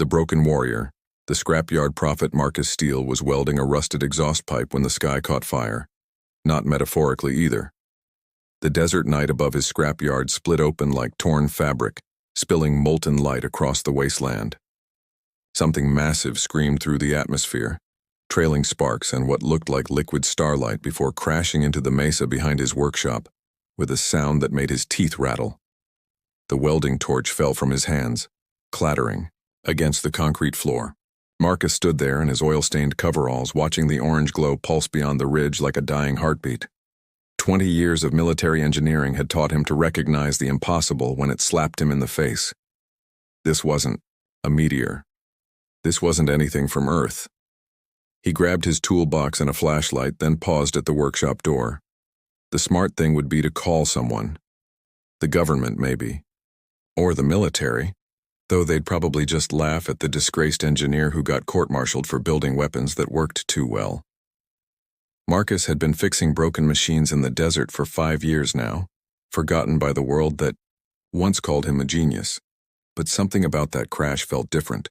The broken warrior, the scrapyard prophet Marcus Steele, was welding a rusted exhaust pipe when the sky caught fire. Not metaphorically either. The desert night above his scrapyard split open like torn fabric, spilling molten light across the wasteland. Something massive screamed through the atmosphere, trailing sparks and what looked like liquid starlight before crashing into the mesa behind his workshop, with a sound that made his teeth rattle. The welding torch fell from his hands, clattering, against the concrete floor. Marcus stood there in his oil-stained coveralls, watching the orange glow pulse beyond the ridge like a dying heartbeat. 20 years of military engineering had taught him to recognize the impossible when it slapped him in the face. This wasn't a meteor. This wasn't anything from Earth. He grabbed his toolbox and a flashlight, then paused at the workshop door. The smart thing would be to call someone. The government, maybe. Or the military, though they'd probably just laugh at the disgraced engineer who got court-martialed for building weapons that worked too well. Marcus had been fixing broken machines in the desert for 5 years now, forgotten by the world that once called him a genius. But something about that crash felt different.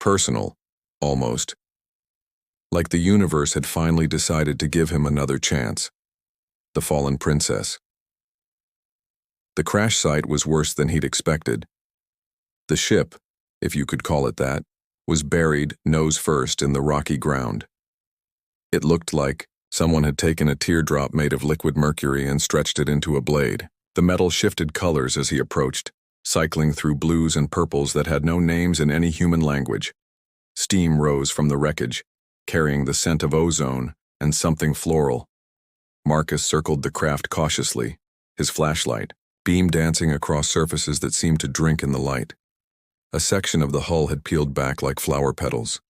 Personal, almost. Like the universe had finally decided to give him another chance. The fallen princess. The crash site was worse than he'd expected. The ship, if you could call it that, was buried nose first in the rocky ground. It looked like someone had taken a teardrop made of liquid mercury and stretched it into a blade. The metal shifted colors as he approached, cycling through blues and purples that had no names in any human language. Steam rose from the wreckage, carrying the scent of ozone and something floral. Marcus circled the craft cautiously, his flashlight, beam dancing across surfaces that seemed to drink in the light. A section of the hull had peeled back like flower petals,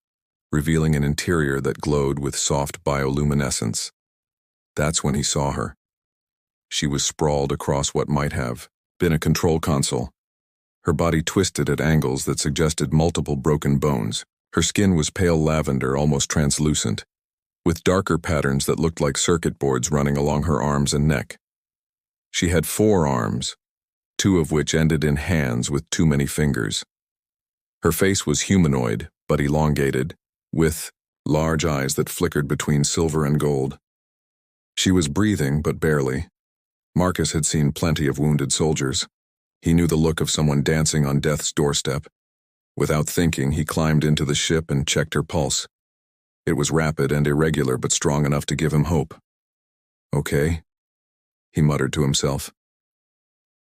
revealing an interior that glowed with soft bioluminescence. That's when he saw her. She was sprawled across what might have been a control console, her body twisted at angles that suggested multiple broken bones. Her skin was pale lavender, almost translucent, with darker patterns that looked like circuit boards running along her arms and neck. She had 4 arms, 2 of which ended in hands with too many fingers. Her face was humanoid, but elongated, with large eyes that flickered between silver and gold. She was breathing, but barely. Marcus had seen plenty of wounded soldiers. He knew the look of someone dancing on death's doorstep. Without thinking, he climbed into the ship and checked her pulse. It was rapid and irregular, but strong enough to give him hope. Okay, he muttered to himself.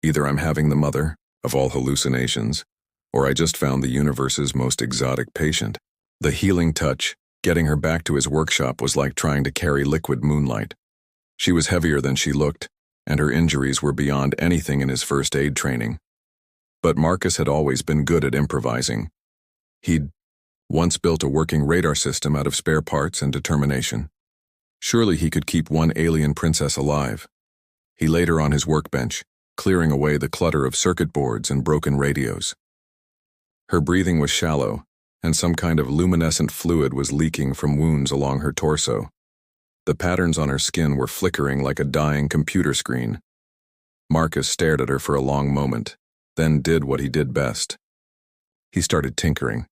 Either I'm having the mother of all hallucinations, or I just found the universe's most exotic patient. The healing touch, getting her back to his workshop, was like trying to carry liquid moonlight. She was heavier than she looked, and her injuries were beyond anything in his first aid training. But Marcus had always been good at improvising. He'd once built a working radar system out of spare parts and determination. Surely he could keep one alien princess alive. He laid her on his workbench, clearing away the clutter of circuit boards and broken radios. Her breathing was shallow, and some kind of luminescent fluid was leaking from wounds along her torso. The patterns on her skin were flickering like a dying computer screen. Marcus stared at her for a long moment, then did what he did best. He started tinkering.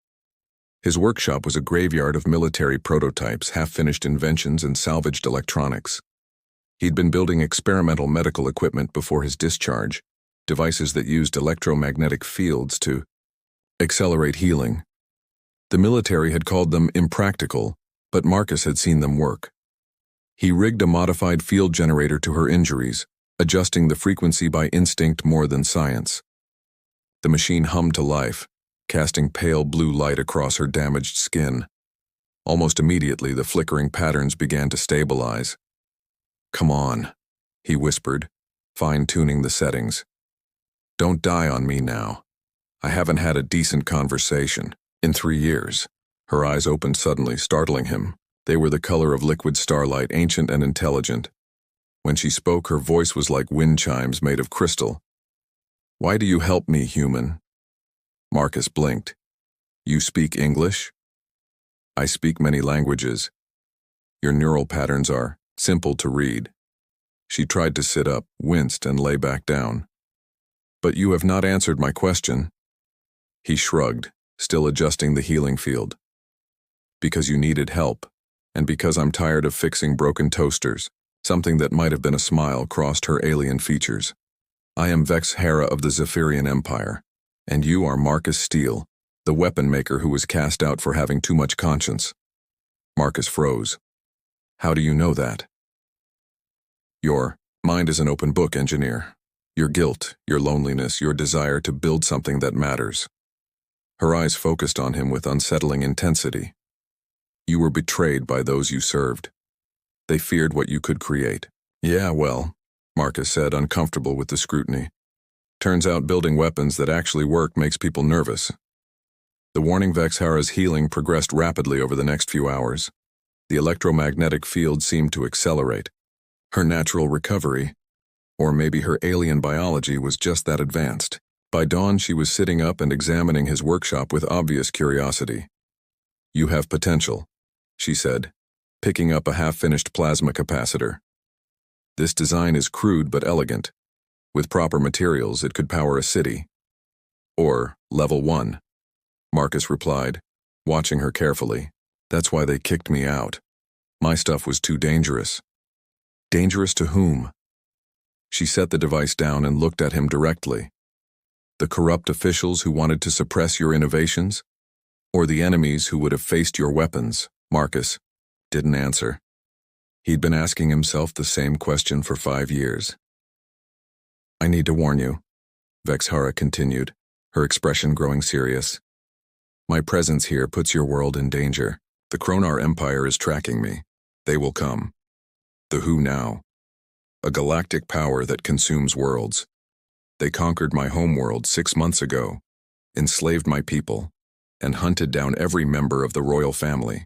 His workshop was a graveyard of military prototypes, half-finished inventions, and salvaged electronics. He'd been building experimental medical equipment before his discharge, devices that used electromagnetic fields to accelerate healing. The military had called them impractical, but Marcus had seen them work. He rigged a modified field generator to her injuries, adjusting the frequency by instinct more than science. The machine hummed to life, casting pale blue light across her damaged skin. Almost immediately, the flickering patterns began to stabilize. "Come on," he whispered, fine-tuning the settings. "Don't die on me now. I haven't had a decent conversation in 3 years." Her eyes opened suddenly, startling him. They were the color of liquid starlight, ancient and intelligent. When she spoke, her voice was like wind chimes made of crystal. "Why do you help me, human?" Marcus blinked. "You speak English?" "I speak many languages. Your neural patterns are simple to read." She tried to sit up, winced, and lay back down. "But you have not answered my question." He shrugged. still adjusting the healing field. Because you needed help, and because I'm tired of fixing broken toasters. Something that might have been a smile crossed her alien features. I am Vex Hera of the Zephyrian Empire, and you are Marcus Steele, the weapon maker who was cast out for having too much conscience. Marcus froze. How do you know that? Your mind is an open book, engineer. Your guilt, your loneliness, your desire to build something that matters. Her eyes focused on him with unsettling intensity. You were betrayed by those you served. They feared what you could create. Yeah, well, Marcus said, uncomfortable with the scrutiny. Turns out building weapons that actually work makes people nervous. The warning Vex Hera's healing progressed rapidly over the next few hours. The electromagnetic field seemed to accelerate. Her natural recovery, or maybe her alien biology, was just that advanced. By dawn, she was sitting up and examining his workshop with obvious curiosity. You have potential, she said, picking up a half-finished plasma capacitor. This design is crude but elegant. With proper materials, it could power a city. Or level 1, Marcus replied, watching her carefully. That's why they kicked me out. My stuff was too dangerous. Dangerous to whom? She set the device down and looked at him directly. The corrupt officials who wanted to suppress your innovations? Or the enemies who would have faced your weapons? Marcus didn't answer. He'd been asking himself the same question for 5 years. I need to warn you, Vex Hera continued, her expression growing serious. My presence here puts your world in danger. The Kronar Empire is tracking me. They will come. The who now? A galactic power that consumes worlds. They conquered my homeworld 6 months ago, enslaved my people, and hunted down every member of the royal family.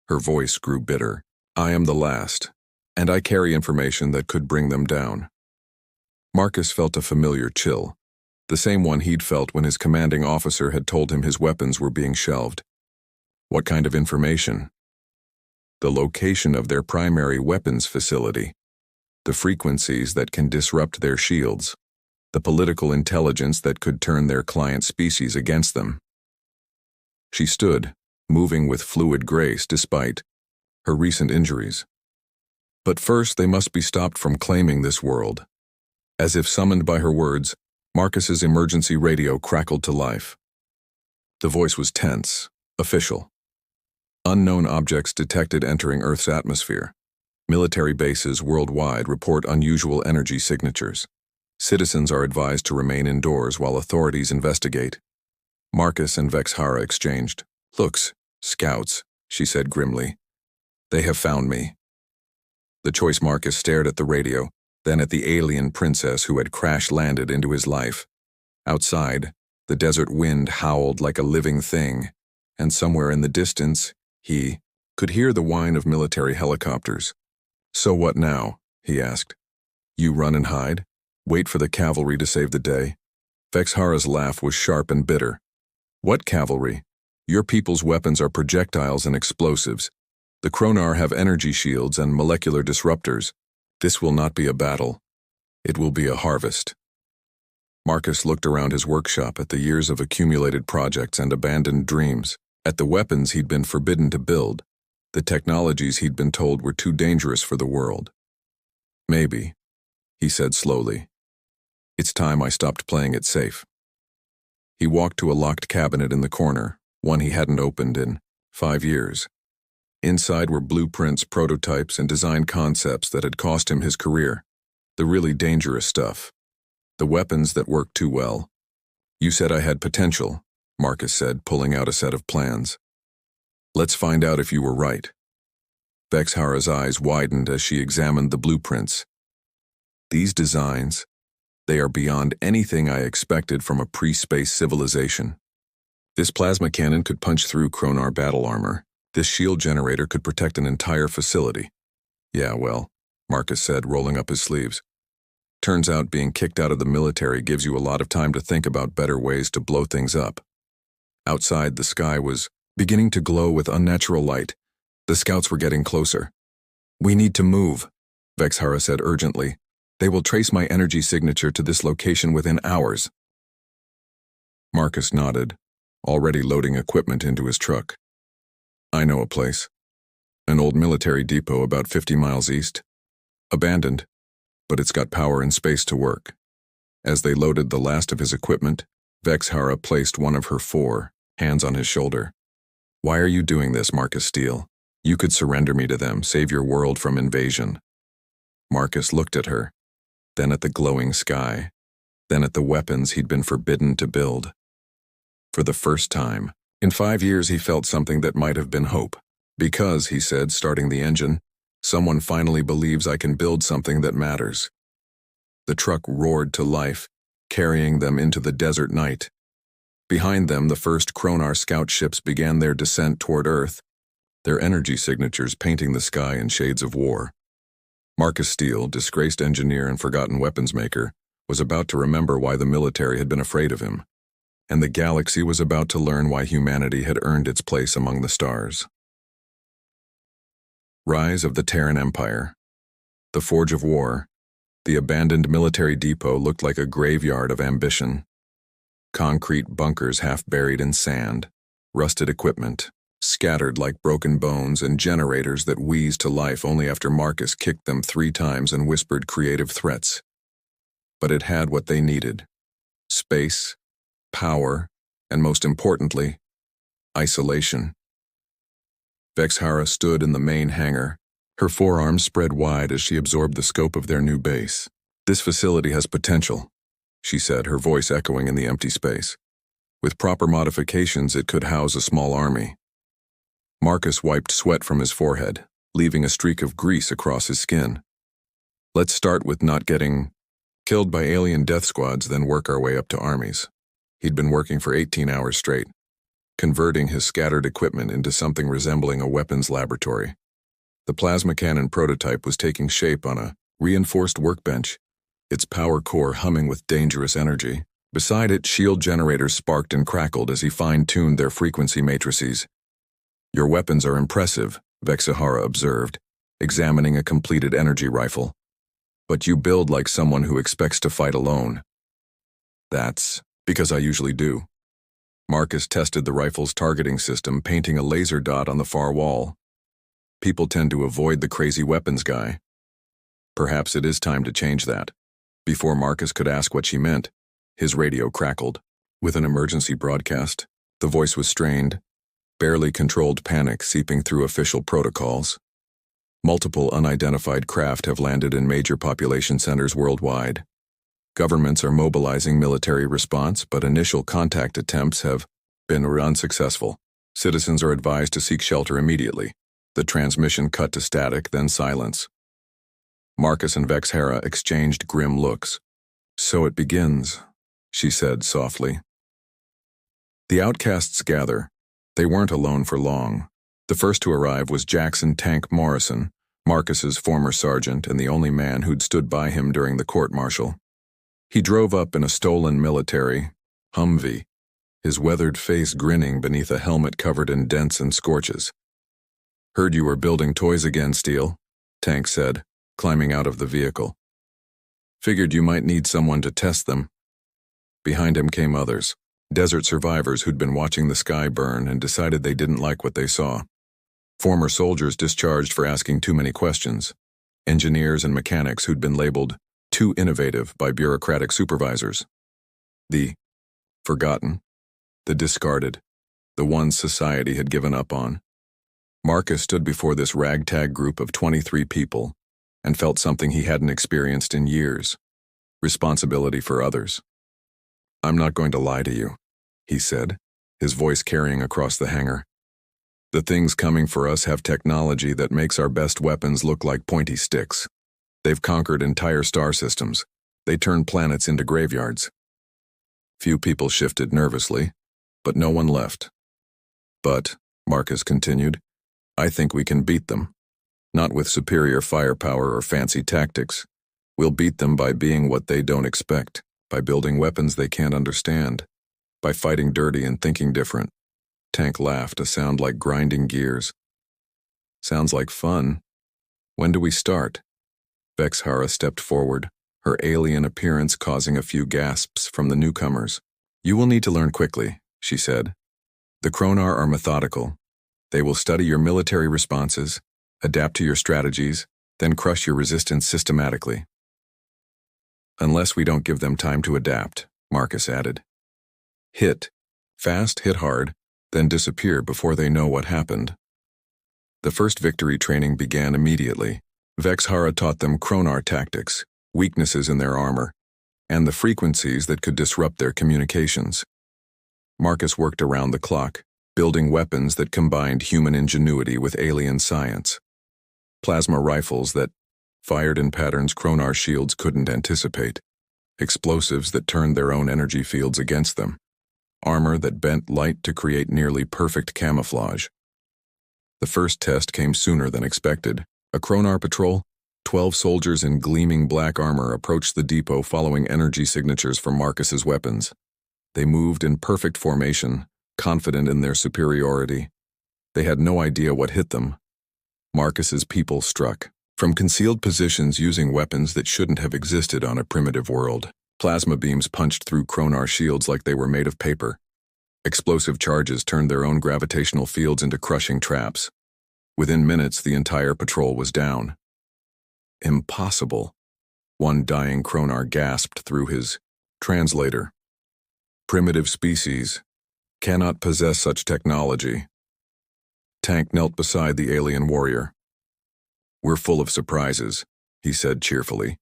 Her voice grew bitter. I am the last, and I carry information that could bring them down. Marcus felt a familiar chill, the same one he'd felt when his commanding officer had told him his weapons were being shelved. What kind of information? The location of their primary weapons facility, the frequencies that can disrupt their shields, the political intelligence that could turn their client species against them. She stood, moving with fluid grace despite her recent injuries. But first they must be stopped from claiming this world. As if summoned by her words, Marcus's emergency radio crackled to life. The voice was tense, official. Unknown objects detected entering Earth's atmosphere. Military bases worldwide report unusual energy signatures. Citizens are advised to remain indoors while authorities investigate. Marcus and Vex Hera exchanged looks. Scouts, she said grimly. They have found me. The choice Marcus stared at the radio, then at the alien princess who had crash-landed into his life. Outside, the desert wind howled like a living thing, and somewhere in the distance, he could hear the whine of military helicopters. So what now? He asked. You run and hide? Wait for the cavalry to save the day? Vex Hera's laugh was sharp and bitter. What cavalry? Your people's weapons are projectiles and explosives. The Kronar have energy shields and molecular disruptors. This will not be a battle. It will be a harvest. Marcus looked around his workshop at the years of accumulated projects and abandoned dreams, at the weapons he'd been forbidden to build, the technologies he'd been told were too dangerous for the world. Maybe, he said slowly. It's time I stopped playing it safe. He walked to a locked cabinet in the corner, one he hadn't opened in 5 years. Inside were blueprints, prototypes, and design concepts that had cost him his career. The really dangerous stuff. The weapons that worked too well. You said I had potential, Marcus said, pulling out a set of plans. Let's find out if you were right. Vex Hera's eyes widened as she examined the blueprints. These designs, they are beyond anything I expected from a pre-space civilization. This plasma cannon could punch through Kronar battle armor. This shield generator could protect an entire facility. Yeah, well, Marcus said, rolling up his sleeves. Turns out being kicked out of the military gives you a lot of time to think about better ways to blow things up. Outside, the sky was beginning to glow with unnatural light. The scouts were getting closer. We need to move, Vex Hera said urgently. They will trace my energy signature to this location within hours. Marcus nodded. already loading equipment into his truck. I know a place. An old military depot about 50 miles east. Abandoned, but it's got power and space to work. As they loaded the last of his equipment, Vexhara placed one of her 4 hands on his shoulder. Why are you doing this, Marcus Steele? You could surrender me to them, save your world from invasion. Marcus looked at her, then at the glowing sky, then at the weapons he'd been forbidden to build. For the first time, in 5 years he felt something that might have been hope. Because, he said, starting the engine, someone finally believes I can build something that matters. The truck roared to life, carrying them into the desert night. Behind them, the first Kronar scout ships began their descent toward Earth, their energy signatures painting the sky in shades of war. Marcus Steele, disgraced engineer and forgotten weapons maker, was about to remember why the military had been afraid of him, and the galaxy was about to learn why humanity had earned its place among the stars. Rise of the Terran Empire. The Forge of War. The abandoned military depot looked like a graveyard of ambition. Concrete bunkers half buried in sand, rusted equipment, scattered like broken bones, and generators that wheezed to life only after Marcus kicked them 3 times and whispered creative threats. But it had what they needed: space, power, and most importantly, isolation. Vexhara stood in the main hangar, her forearms spread wide as she absorbed the scope of their new base. This facility has potential, she said, her voice echoing in the empty space. With proper modifications, it could house a small army. Marcus wiped sweat from his forehead, leaving a streak of grease across his skin. Let's start with not getting killed by alien death squads, then work our way up to armies. He'd been working for 18 hours straight, converting his scattered equipment into something resembling a weapons laboratory. The plasma cannon prototype was taking shape on a reinforced workbench, its power core humming with dangerous energy. Beside it, shield generators sparked and crackled as he fine-tuned their frequency matrices. Your weapons are impressive, Vexhara observed, examining a completed energy rifle. But you build like someone who expects to fight alone. That's because I usually do. Marcus tested the rifle's targeting system, painting a laser dot on the far wall. People tend to avoid the crazy weapons guy. Perhaps it is time to change that. Before Marcus could ask what she meant, his radio crackled. With an emergency broadcast, the voice was strained, barely controlled panic seeping through official protocols. Multiple unidentified craft have landed in major population centers worldwide. Governments are mobilizing military response, but initial contact attempts have been unsuccessful. Citizens are advised to seek shelter immediately. The transmission cut to static, then silence. Marcus and Vexhara exchanged grim looks. So it begins, she said softly. The outcasts gather. They weren't alone for long. The first to arrive was Jackson Tank Morrison, Marcus's former sergeant and the only man who'd stood by him during the court-martial. He drove up in a stolen military Humvee, his weathered face grinning beneath a helmet covered in dents and scorches. Heard you were building toys again, Steele, Tank said, climbing out of the vehicle. Figured you might need someone to test them. Behind him came others, desert survivors who'd been watching the sky burn and decided they didn't like what they saw. Former soldiers discharged for asking too many questions. Engineers and mechanics who'd been labeled too innovative by bureaucratic supervisors. The forgotten, the discarded, the ones society had given up on. Marcus stood before this ragtag group of 23 people and felt something he hadn't experienced in years: responsibility for others. I'm not going to lie to you, he said, his voice carrying across the hangar. The things coming for us have technology that makes our best weapons look like pointy sticks. They've conquered entire star systems. They turn planets into graveyards. Few people shifted nervously, but no one left. But, Marcus continued, I think we can beat them. Not with superior firepower or fancy tactics. We'll beat them by being what they don't expect, by building weapons they can't understand, by fighting dirty and thinking different. Tank laughed, a sound like grinding gears. Sounds like fun. When do we start? Vexhara stepped forward, her alien appearance causing a few gasps from the newcomers. You will need to learn quickly, she said, The Kronar are methodical. They will study your military responses, adapt to your strategies, then crush your resistance systematically. Unless we don't give them time to adapt, Marcus added. Hit fast, hit hard, then disappear before they know what happened. The first victory training began immediately. Vexhara taught them Kronar tactics, weaknesses in their armor, and the frequencies that could disrupt their communications. Marcus worked around the clock, building weapons that combined human ingenuity with alien science. Plasma rifles that fired in patterns Kronar shields couldn't anticipate, explosives that turned their own energy fields against them, armor that bent light to create nearly perfect camouflage. The first test came sooner than expected. A Kronar patrol, 12 soldiers in gleaming black armor approached the depot following energy signatures from Marcus's weapons. They moved in perfect formation, confident in their superiority. They had no idea what hit them. Marcus's people struck from concealed positions using weapons that shouldn't have existed on a primitive world. Plasma beams punched through Kronar shields like they were made of paper. Explosive charges turned their own gravitational fields into crushing traps. Within minutes, the entire patrol was down. Impossible, one dying Kronar gasped through his translator. Primitive species cannot possess such technology. Tank knelt beside the alien warrior. We're full of surprises, he said cheerfully,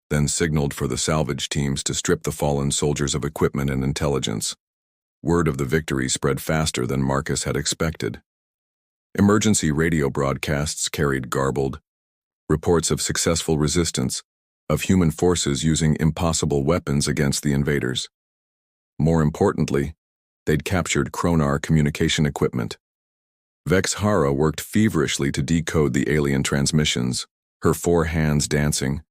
then signaled for the salvage teams to strip the fallen soldiers of equipment and intelligence. Word of the victory spread faster than Marcus had expected. Emergency radio broadcasts carried garbled reports of successful resistance, of human forces using impossible weapons against the invaders. More importantly, they'd captured Kronar communication equipment. Vexhara worked feverishly to decode the alien transmissions, her 4 hands dancing,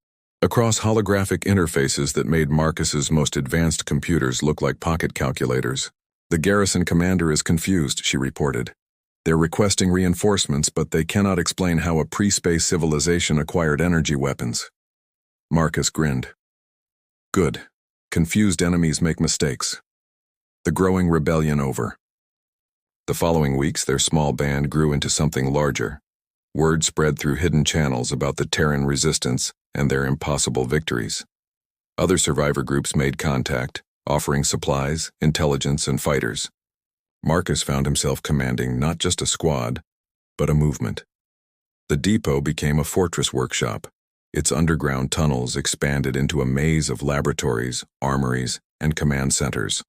across holographic interfaces that made Marcus's most advanced computers look like pocket calculators. The garrison commander is confused, she reported. They're requesting reinforcements, but they cannot explain how a pre-space civilization acquired energy weapons. Marcus grinned. Good. Confused enemies make mistakes. The growing rebellion over. The following weeks, their small band grew into something larger. Word spread through hidden channels about the Terran resistance and their impossible victories. Other survivor groups made contact, offering supplies, intelligence, and fighters. Marcus found himself commanding not just a squad, but a movement. The depot became a fortress workshop. Its underground tunnels expanded into a maze of laboratories, armories, and command centers.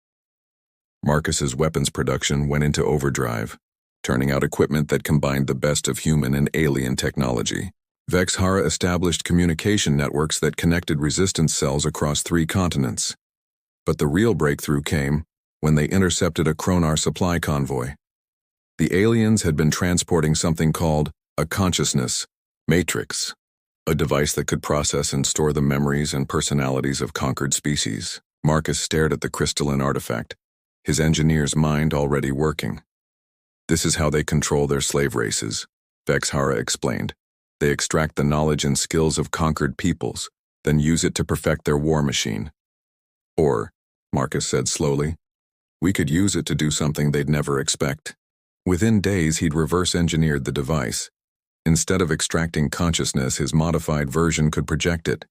Marcus's weapons production went into overdrive, turning out equipment that combined the best of human and alien technology. Vexhara established communication networks that connected resistance cells across 3 continents. But the real breakthrough came when they intercepted a Kronar supply convoy. The aliens had been transporting something called a consciousness matrix, a device that could process and store the memories and personalities of conquered species. Marcus stared at the crystalline artifact, his engineer's mind already working. This is how they control their slave races, Vexhara explained. They extract the knowledge and skills of conquered peoples, then use it to perfect their war machine. Or, Marcus said slowly, we could use it to do something they'd never expect. Within days, he'd reverse-engineered the device. Instead of extracting consciousness, his modified version could project it,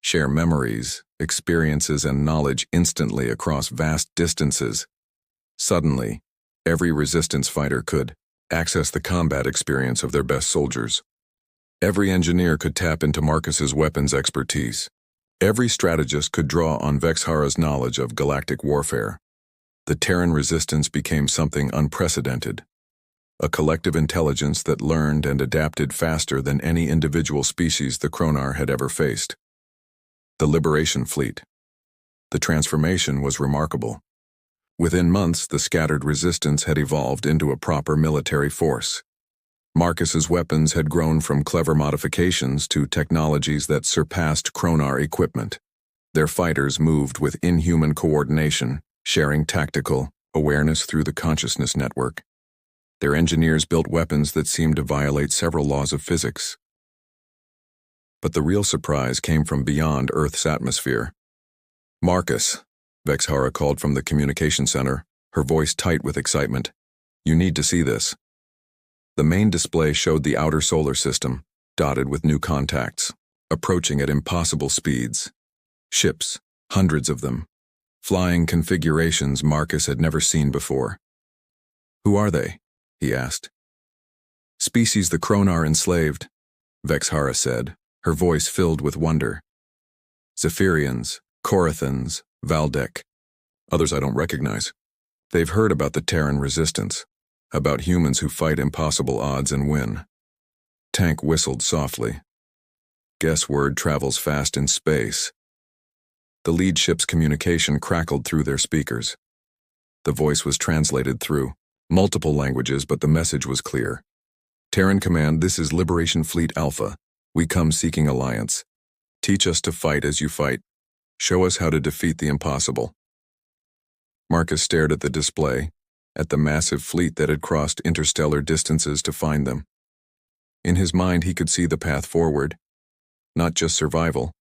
share memories, experiences, and knowledge instantly across vast distances. Suddenly, every resistance fighter could access the combat experience of their best soldiers. Every engineer could tap into Marcus's weapons expertise. Every strategist could draw on Vexhara's knowledge of galactic warfare. The Terran resistance became something unprecedented. A collective intelligence that learned and adapted faster than any individual species the Kronar had ever faced. The Liberation Fleet. The transformation was remarkable. Within months, the scattered resistance had evolved into a proper military force. Marcus's weapons had grown from clever modifications to technologies that surpassed Kronar equipment. Their fighters moved with inhuman coordination, sharing tactical awareness through the consciousness network. Their engineers built weapons that seemed to violate several laws of physics. But the real surprise came from beyond Earth's atmosphere. Marcus, Vexhara called from the communication center, her voice tight with excitement. You need to see this. The main display showed the outer solar system, dotted with new contacts, approaching at impossible speeds. Ships, hundreds of them. Flying configurations Marcus had never seen before. Who are they? He asked. Species the Kronar enslaved, Vexhara said, her voice filled with wonder. Zephyrians, Korathans, Valdek. Others I don't recognize. They've heard about the Terran resistance, about humans who fight impossible odds and win. Tank whistled softly. Guess word travels fast in space. The lead ship's communication crackled through their speakers. The voice was translated through multiple languages, but the message was clear. Terran Command, this is Liberation Fleet Alpha. We come seeking alliance. Teach us to fight as you fight. Show us how to defeat the impossible. Marcus stared at the display, at the massive fleet that had crossed interstellar distances to find them. In his mind, he could see the path forward. Not just survival,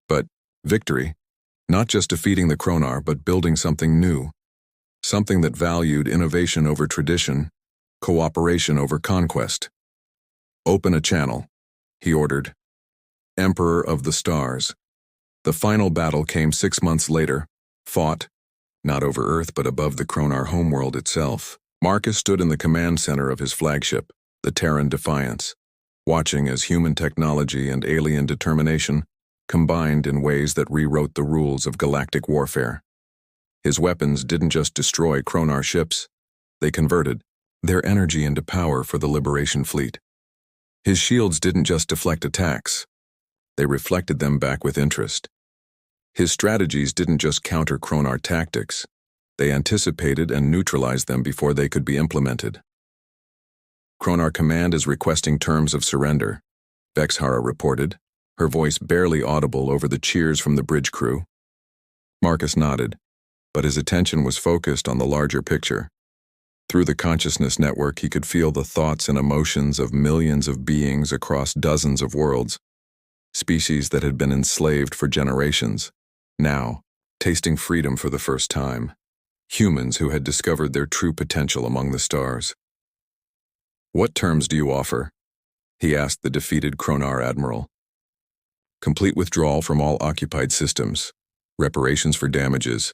but victory. Not just defeating the Kronar, but building something new. Something that valued innovation over tradition, cooperation over conquest. Open a channel, he ordered. Emperor of the Stars. The final battle came 6 months later, fought, not over Earth but above the Kronar homeworld itself. Marcus stood in the command center of his flagship, the Terran Defiance, watching as human technology and alien determination combined in ways that rewrote the rules of galactic warfare. His weapons didn't just destroy Kronar ships, they converted their energy into power for the Liberation Fleet. His shields didn't just deflect attacks, they reflected them back with interest. His strategies didn't just counter Kronar tactics, they anticipated and neutralized them before they could be implemented. Kronar Command is requesting terms of surrender, Vexhara reported, her voice barely audible over the cheers from the bridge crew. Marcus nodded, but his attention was focused on the larger picture. Through the consciousness network, he could feel the thoughts and emotions of millions of beings across dozens of worlds, species that had been enslaved for generations, now tasting freedom for the first time, humans who had discovered their true potential among the stars. What terms do you offer? He asked the defeated Kronar admiral. Complete withdrawal from all occupied systems, reparations for damages,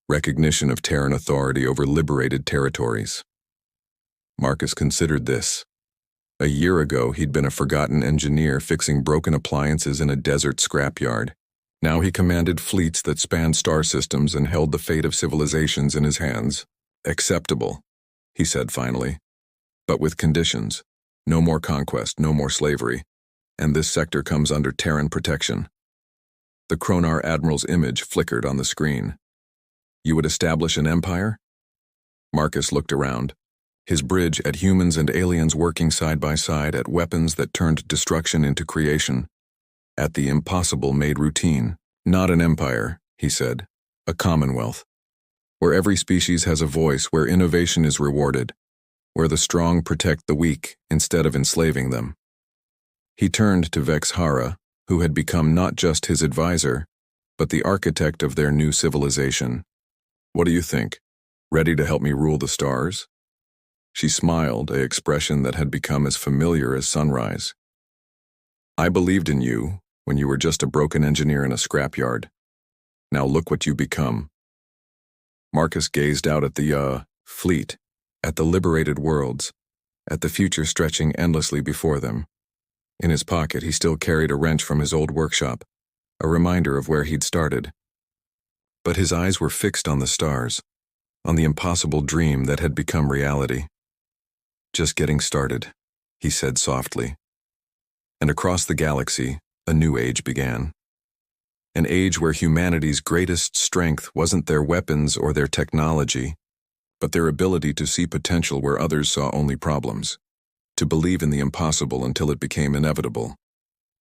recognition of Terran authority over liberated territories. Marcus considered this. A year ago, he'd been a forgotten engineer fixing broken appliances in a desert scrapyard. Now he commanded fleets that spanned star systems and held the fate of civilizations in his hands. Acceptable, he said finally, but with conditions. No more conquest, no more slavery, and this sector comes under Terran protection. The Kronar admiral's image flickered on the screen. You would establish an empire? Marcus looked around, his bridge at humans and aliens working side by side, at weapons that turned destruction into creation, at the impossible made routine. Not an empire, he said, a commonwealth, where every species has a voice, where innovation is rewarded, where the strong protect the weak instead of enslaving them. He turned to Vexhara, who had become not just his advisor, but the architect of their new civilization. What do you think? Ready to help me rule the stars? She smiled, an expression that had become as familiar as sunrise. I believed in you when you were just a broken engineer in a scrapyard. Now look what you become. Marcus gazed out at the, fleet, at the liberated worlds, at the future stretching endlessly before them. In his pocket, he still carried a wrench from his old workshop, a reminder of where he'd started. But his eyes were fixed on the stars, on the impossible dream that had become reality. Just getting started, he said softly. And across the galaxy, a new age began. An age where humanity's greatest strength wasn't their weapons or their technology, but their ability to see potential where others saw only problems, to believe in the impossible until it became inevitable.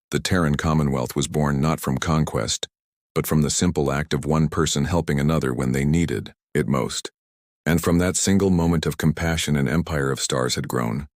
The Terran Commonwealth was born not from conquest, but from the simple act of one person helping another when they needed it most. And from that single moment of compassion, an empire of stars had grown.